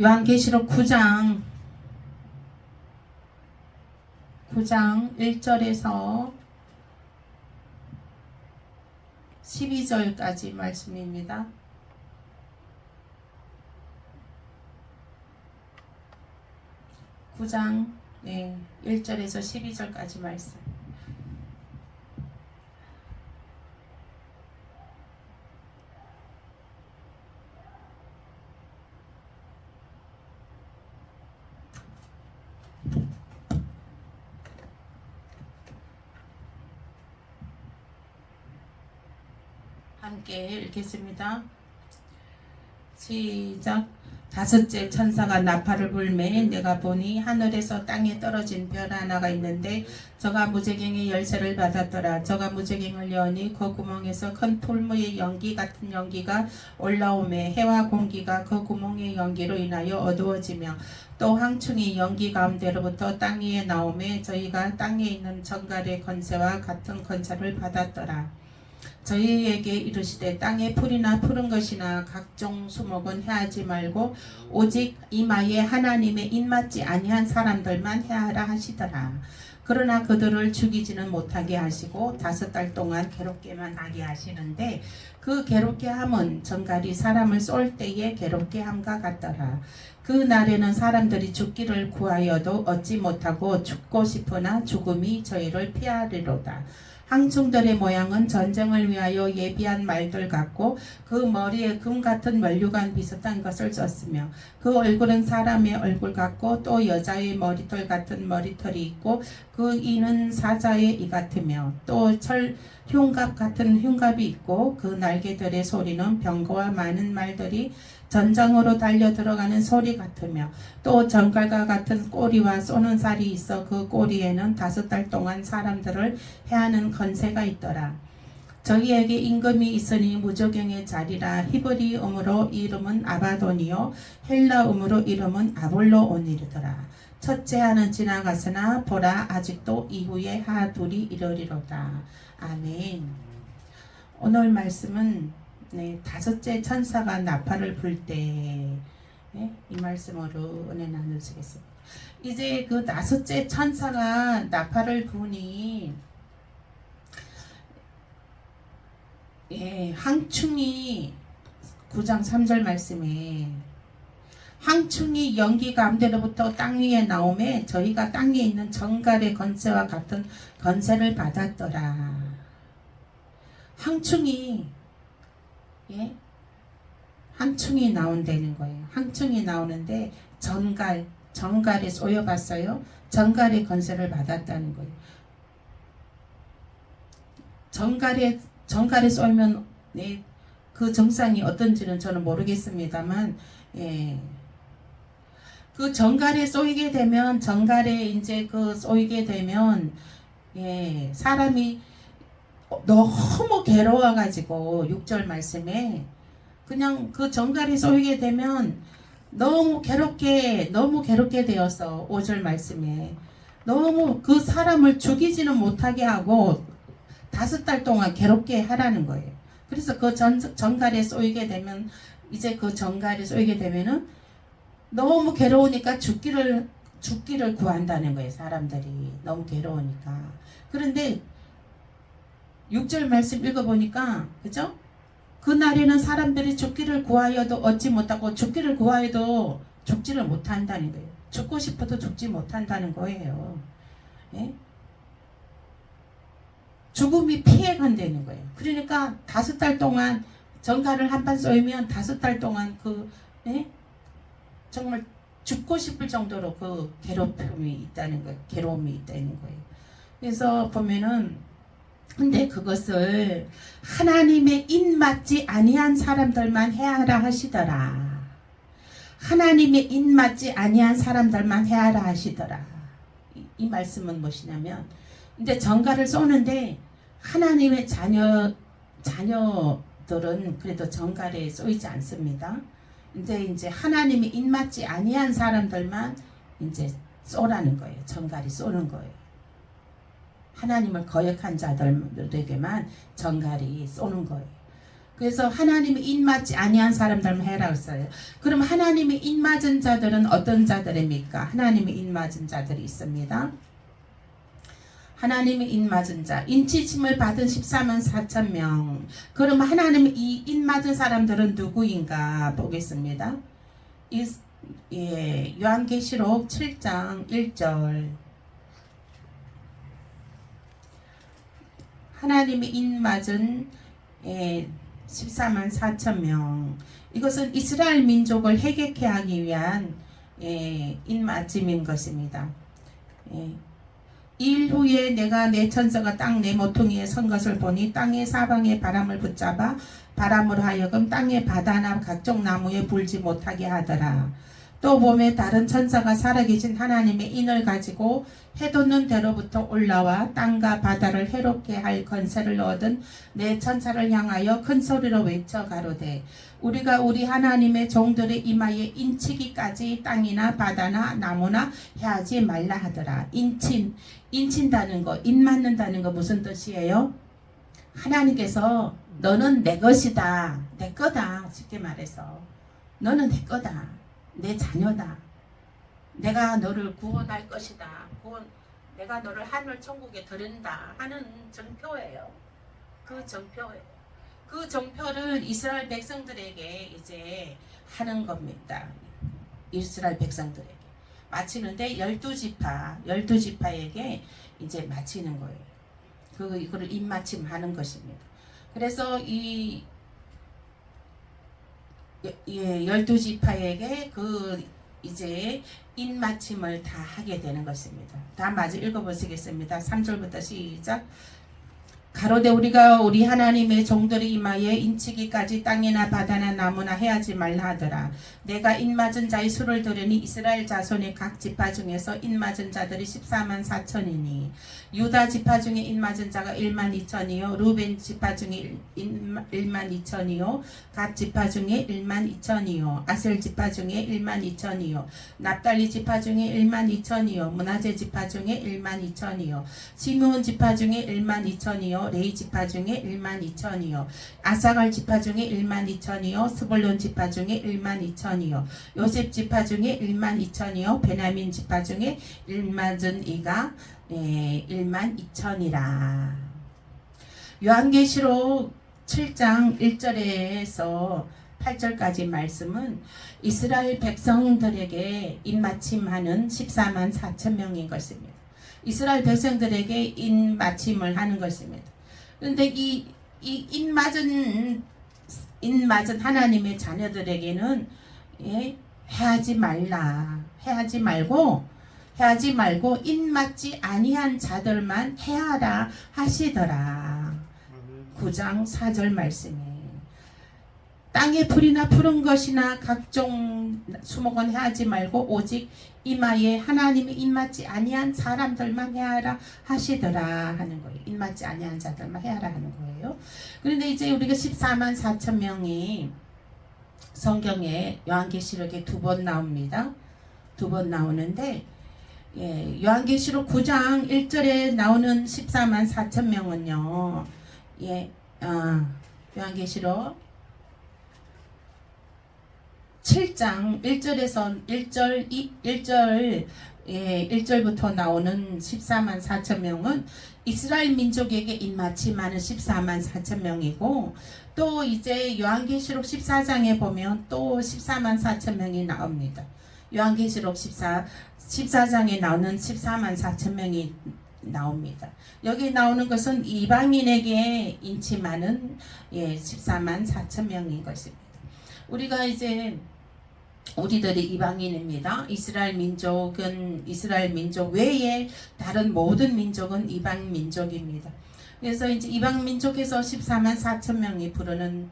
요한계시록 9장 1절에서 12절까지 말씀입니다. 9장 1절에서 12절까지 말씀. 함께 읽겠습니다. 시작. 다섯째 천사가 나팔을 불매 내가 보니 하늘에서 땅에 떨어진 별 하나가 있는데 저가 무저갱의 열쇠를 받았더라. 저가 무저갱을 여니 그 구멍에서 큰 풀무의 연기 같은 연기가 올라오매 해와 공기가 그 구멍의 연기로 인하여 어두워지며 또 황충이 연기 가운데로부터 땅 위에 나오매 저희가 땅에 있는 정갈의 권세와 같은 권세를 받았더라. 저희에게 이르시되 땅에 풀이나 푸른 것이나 각종 수목은 해하지 말고 오직 이마에 하나님의 입맞지 아니한 사람들만 해하라 하시더라. 그러나 그들을 죽이지는 못하게 하시고 5달 동안 괴롭게만 하게 하시는데 그 괴롭게 함은 정갈이 사람을 쏠 때에 괴롭게 함과 같더라. 그 날에는 사람들이 죽기를 구하여도 얻지 못하고 죽고 싶으나 죽음이 저희를 피하리로다. 황충들의 모양은 전쟁을 위하여 예비한 말들 같고 그 머리에 금 같은 면류관 비슷한 것을 썼으며 그 얼굴은 사람의 얼굴 같고 또 여자의 머리털 같은 머리털이 있고 그 이는 사자의 이 같으며 또 철 흉갑 같은 흉갑이 있고 그 날개들의 소리는 병거와 많은 말들이 전장으로 달려 들어가는 소리 같으며 또 정갈과 같은 꼬리와 쏘는 살이 있어 그 꼬리에는 5달 동안 사람들을 해하는 권세가 있더라. 저희에게 임금이 있으니 무저갱의 자리라. 히브리음으로 이름은 아바돈이요 헬라음으로 이름은 아볼로온이더라. 첫째 하는 지나갔으나 보라 아직도 이후에 하 둘이 이르리로다. 아멘. 오늘 말씀은 다섯째 천사가 나팔을 불 때 이 말씀으로 은혜 나누시겠습니다. 이제 그 다섯째 천사가 나팔을 부니 황충이 9장 3절 말씀에 황충이 연기 가운데로부터 땅 위에 나오매 저희가 땅 위에 있는 정갈의 권세와 같은 권세를 받았더라. 황충이 황충이 나온다는 거예요. 황충이 나오는데 정갈에 쏘여봤어요. 정갈의 권세를 받았다는 거예요. 정갈에 쏘이면 그 정상이 어떤지는 저는 모르겠습니다만 그 정갈에 쏘이게 되면 사람이 너무 괴로워가지고 6절 말씀에 그냥 그 정갈이 쏘이게 되면 너무 괴롭게 되어서 5절 말씀에 너무 그 사람을 죽이지는 못하게 하고 5달 동안 괴롭게 하라는 거예요. 그래서 그 정갈에 쏘이게 되면 너무 괴로우니까 죽기를 구한다는 거예요. 사람들이 너무 괴로우니까. 그런데 6절 말씀 읽어보니까 그죠? 그날에는 사람들이 죽기를 구하여도 얻지 못하고 죽기를 구하여도 죽지를 못한다는 거예요. 죽고 싶어도 죽지 못한다는 거예요. 죽음이 피해간다는 거예요. 그러니까 5달 동안 정갈을 한 판 쏘이면 5달 동안 정말 죽고 싶을 정도로 그 괴로움이 있다는 거예요. 그래서 보면은 근데 그것을 하나님의 입맞지 아니한 사람들만 해하라 하시더라. 하나님의 입맞지 아니한 사람들만 해하라 하시더라. 이 말씀은 무엇이냐면 이제 정갈을 쏘는데 하나님의 자녀들은 그래도 정갈에 쏘이지 않습니다. 이제 하나님이 입맞지 아니한 사람들만 이제 쏘라는 거예요. 정갈이 쏘는 거예요. 하나님을 거역한 자들에게만 정갈이 쏘는 거예요. 그래서 하나님이 입맞지 아니한 사람들만 해라 했어요. 그럼 하나님이 입맞은 자들은 어떤 자들입니까? 하나님이 입맞은 자들이 있습니다. 하나님이 입맞은 자, 인치침을 받은 14만 4천 명. 그럼 하나님이 이 입맞은 사람들은 누구인가 보겠습니다. 요한계시록 7장 1절. 하나님이 입맞은 14만 4천 명. 이것은 이스라엘 민족을 회개케 하기 위한 입맞음인 것입니다. 일 후에 내가 내 천사가 땅 내 모퉁이에 선 것을 보니 땅의 사방에 바람을 붙잡아 바람으로 하여금 땅의 바다나 각종 나무에 불지 못하게 하더라. 또 봄에 다른 천사가 살아계신 하나님의 인을 가지고 해돋는 대로부터 올라와 땅과 바다를 해롭게 할 권세를 얻은 내 천사를 향하여 큰 소리로 외쳐 가로되 우리가 우리 하나님의 종들의 이마에 인치기까지 땅이나 바다나 나무나 해하지 말라 하더라. 인친다는 거, 인맞는다는 거 무슨 뜻이에요? 하나님께서 너는 내 것이다, 내 거다, 쉽게 말해서 너는 내 거다, 내 자녀다, 내가 너를 구원할 것이다, 내가 너를 하늘 천국에 들인다 하는 정표예요. 그 정표를 이스라엘 백성들에게 이제 하는 겁니다. 이스라엘 백성들에게 마치는데 12지파에게 이제 마치는 거예요. 이거를 입맞춤하는 것입니다. 그래서 이 12지파에게 이제 입맞춤을 다 하게 되는 것입니다. 다 마저 읽어보시겠습니다. 3절부터 시작. 가로되 우리가 우리 하나님의 종들의 이마에 인치기까지 땅이나 바다나 나무나 해하지 말라 하더라. 내가 입맞은 자의 수를 들으니 이스라엘 자손의 각 지파 중에서 입맞은 자들이 14만 4천이니 유다 지파 중에 입맞은 자가 1만 2천이요 루벤 지파 중에 1만 2천이요 갓 지파 중에 1만 2천이요 아셀 지파 중에 1만 2천이요 납달리 지파 중에 1만 2천이요 므낫세 지파 중에 1만 2천이요 시므온 지파 중에 1만 2천이요 레위 지파 중에 1만 2천이요 아사갈 지파 중에 1만 2천이요 스불론 지파 중에 1만 2천이요 요셉 지파 중에 1만 2천이요 베냐민 지파 중에 1만은 이가 1만 2천이라. 요한계시록 7장 1절에서 8절까지 말씀은 이스라엘 백성들에게 입맞춤하는 14만 4천 명인 것입니다. 이스라엘 백성들에게 입맞춤을 하는 것입니다. 그런데 이 입맞은 하나님의 자녀들에게는 해하지 말고 입맞지 아니한 자들만 해하라 하시더라. 9장 4절 말씀에 땅의 풀이나 푸른 것이나 각종 수목은 해하지 말고 오직 이마에 하나님이 입맞지 아니한 사람들만 해하라 하시더라 하는 거예요. 입맞지 아니한 자들만 해하라 하는 거예요. 그런데 이제 우리가 14만 4천 명이 성경에 요한계시록에 2번 나옵니다. 2번 나오는데 요한계시록 9장 1절에 나오는 14만 4천 명은요. 요한계시록 7장 1절에서 1절부터 나오는 14만 4천 명은 이스라엘 민족에게 입맞춤하는 14만 4천 명이고 또 이제 요한계시록 14장에 보면 또 14만 4천 명이 나옵니다. 요한계시록 14장에 나오는 14만 4천 명이 나옵니다. 여기 나오는 것은 이방인에게 인침하는 14만 4천 명인 것입니다. 우리가 이제 우리들이 이방인입니다. 이스라엘 민족은 이스라엘 민족 외에 다른 모든 민족은 이방 민족입니다. 그래서 이제 이방 민족에서 14만 4천 명이 부르는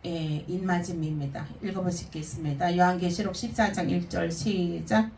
입맞음입니다. 읽어보시겠습니다. 요한계시록 14장 1절 시작.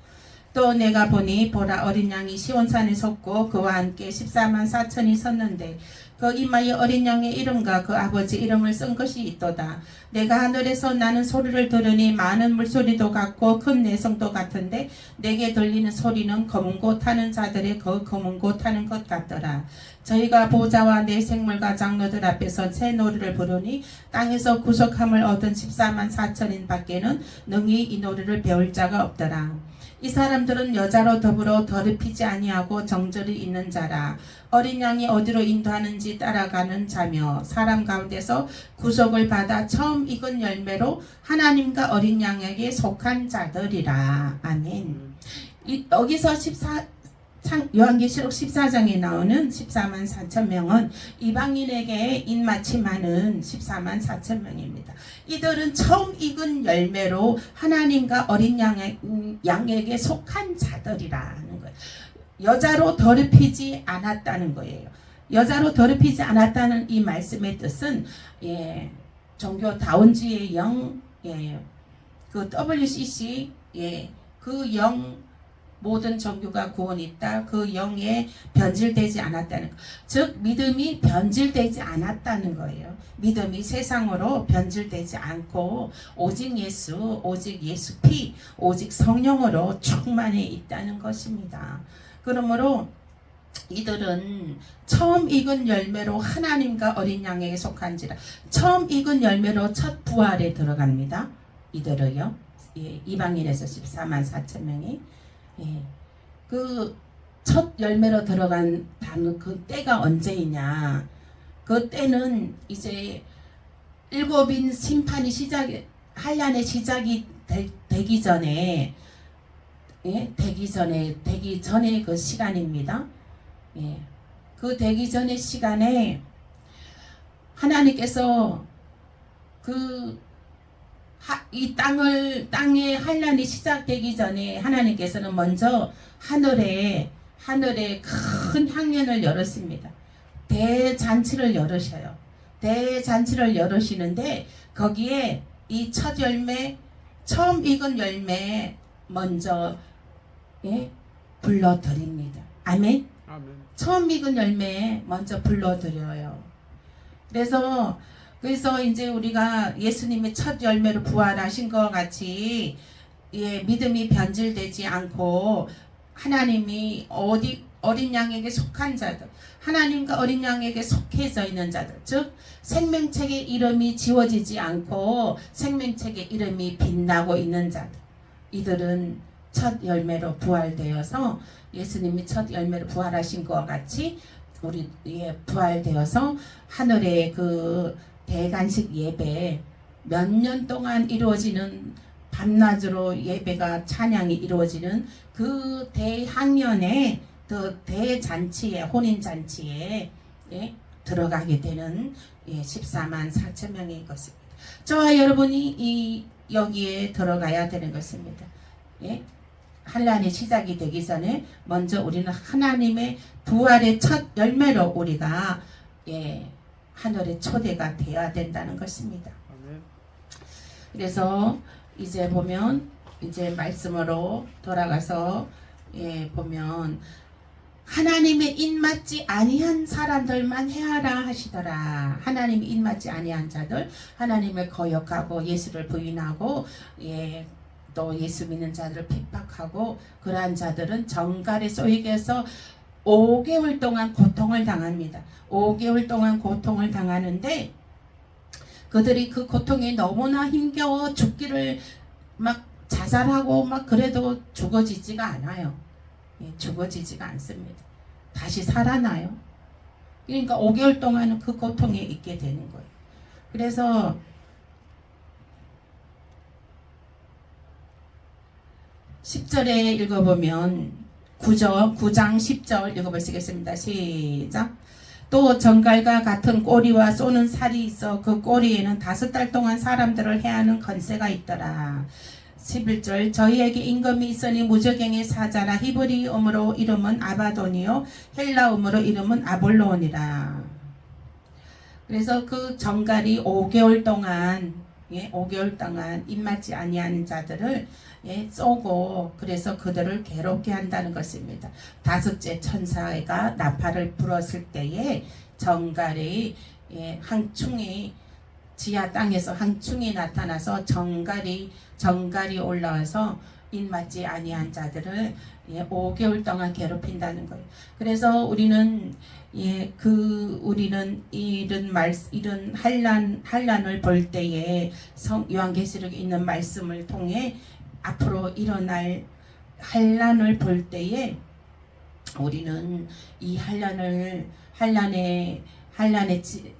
또 내가 보니 보라 어린 양이 시온산에 섰고 그와 함께 14만 4천이 섰는데 그 이마에 어린 양의 이름과 그 아버지 이름을 쓴 것이 있도다. 내가 하늘에서 나는 소리를 들으니 많은 물소리도 같고 큰 내성도 같은데 내게 들리는 소리는 검은 고 타는 자들의 그 검은 고 타는 것 같더라. 저희가 보좌와 내 생물과 장로들 앞에서 새 노래를 부르니 땅에서 구속함을 얻은 14만 4천인 밖에는 능히 이 노래를 배울 자가 없더라. 이 사람들은 여자로 더불어 더럽히지 아니하고 정절이 있는 자라. 어린 양이 어디로 인도하는지 따라가는 자며 사람 가운데서 구속을 받아 처음 익은 열매로 하나님과 어린 양에게 속한 자들이라. 아멘. 여기서 요한계시록 14장에 나오는 14만 4천 명은 이방인에게 입맞춤하는 14만 4천 명입니다. 이들은 처음 익은 열매로 하나님과 어린 양에게 속한 자들이라 하는 거예요. 여자로 더럽히지 않았다는 거예요. 여자로 더럽히지 않았다는 이 말씀의 뜻은 종교 다운주의 영, 그 WCC, 그 영 모든 종교가 구원이 있다. 그 영에 변질되지 않았다는 것. 즉 믿음이 변질되지 않았다는 거예요. 믿음이 세상으로 변질되지 않고 오직 예수, 오직 예수 피, 오직 성령으로 충만해 있다는 것입니다. 그러므로 이들은 처음 익은 열매로 하나님과 어린 양에게 속한지라. 처음 익은 열매로 첫 부활에 들어갑니다. 이들은요. 이방인에서 14만 4천 명이 그 첫 열매로 들어간 그 때가 언제이냐? 그 때는 이제 일곱인 심판이 한란의 시작이 되기 전에 되기 전에 그 시간입니다. 그 되기 전의 시간에 하나님께서 이 땅의 환란이 시작되기 전에 하나님께서는 먼저 하늘에 큰 향연을 열었습니다. 대잔치를 열으셔요. 대잔치를 열으시는데 거기에 이 첫 열매, 처음 익은 열매 먼저 불러드립니다. 아멘. 아멘. 처음 익은 열매 먼저 불러드려요. 그래서 이제 우리가 예수님의 첫 열매로 부활하신 것 같이 믿음이 변질되지 않고 하나님이 어린 양에게 속한 자들, 하나님과 어린 양에게 속해져 있는 자들, 즉 생명책의 이름이 지워지지 않고 생명책의 이름이 빛나고 있는 자들, 이들은 첫 열매로 부활되어서 예수님이 첫 열매로 부활하신 것 같이 우리 부활되어서 하늘의 그 대간식 예배 몇 년 동안 이루어지는 밤낮으로 예배가 찬양이 이루어지는 그 대항연의 그 대잔치에 혼인잔치에 들어가게 되는 14만 4천 명의 것입니다. 저와 여러분이 여기에 들어가야 되는 것입니다. 환란이 시작이 되기 전에 먼저 우리는 하나님의 부활의 첫 열매로 우리가 하늘의 초대가 되어야 된다는 것입니다. 그래서 이제 보면 이제 말씀으로 돌아가서 보면 하나님의 입맞지 아니한 사람들만 해하라 하시더라. 하나님의 입맞지 아니한 자들, 하나님을 거역하고 예수를 부인하고 또 예수 믿는 자들을 핍박하고 그러한 자들은 정갈에 쏘이게서 5개월 동안 고통을 당합니다. 5개월 동안 고통을 당하는데 그들이 그 고통에 너무나 힘겨워 죽기를 막 자살하고 막 그래도 죽어지지가 않아요. 죽어지지가 않습니다. 다시 살아나요. 그러니까 5개월 동안은 그 고통에 있게 되는 거예요. 그래서 10절에 읽어보면 9장 10절 읽어보시겠습니다. 시작. 또 정갈과 같은 꼬리와 쏘는 살이 있어 그 꼬리에는 5달 동안 사람들을 해하는 건세가 있더라. 11절 저희에게 임금이 있으니 무저갱의 사자라. 히브리어로 이름은 아바돈이요 헬라어로 이름은 아볼로온이라. 그래서 그 정갈이 5개월 동안 5개월 동안 입맞지 아니하는 자들을 쏘고 그래서 그들을 괴롭게 한다는 것입니다. 5째 천사가 나팔을 불었을 때에 정갈이 항충이 지하 땅에서 항충이 나타나서 정갈이 올라와서 입맞지 아니한 자들을 5개월 동안 괴롭힌다는 거예요. 그래서 우리는 우리는 이런 환란을 볼 때에 요한계시록에 있는 말씀을 통해 앞으로 일어날 환란을 볼 때에 우리는 이 환란에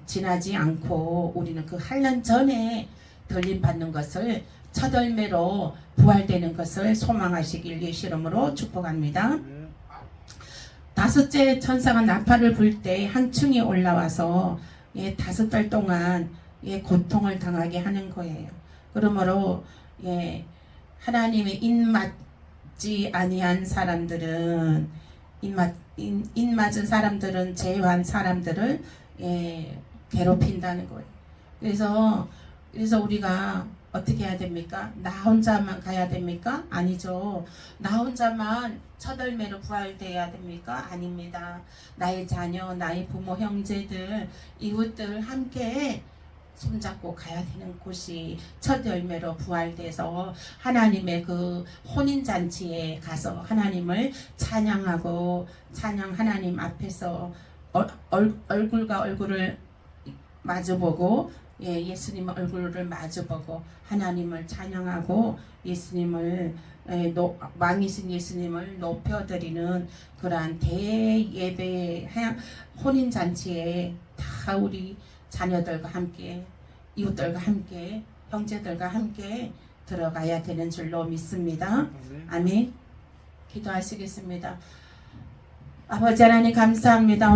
지나지 않고 우리는 그 환란 전에 들림 받는 것을 첫 열매로 부활되는 것을 소망하시길 예수 이름으로 축복합니다. 다섯째 천사가 나팔을 불 때 항충이 올라와서 5달 동안 고통을 당하게 하는 거예요. 그러므로 하나님의 입맞지 아니한 사람들은 입맞은 사람들은 제외한 사람들을 괴롭힌다는 거예요. 그래서 우리가 어떻게 해야 됩니까? 나 혼자만 가야 됩니까? 아니죠. 나 혼자만 첫 열매로 부활돼야 됩니까? 아닙니다. 나의 자녀, 나의 부모, 형제들, 이웃들 함께 손잡고 가야 되는 곳이 첫 열매로 부활돼서 하나님의 그 혼인잔치에 가서 하나님을 찬양하고 하나님 앞에서 얼굴과 얼굴을 마주보고 예수님 얼굴을 마주보고 하나님을 찬양하고 예수님을 왕이신 예수님을 높여드리는 그러한 대예배 혼인잔치에 다 우리 자녀들과 함께 이웃들과 함께 형제들과 함께 들어가야 되는 줄로 믿습니다. 아멘. 기도하시겠습니다. 아버지 하나님 감사합니다.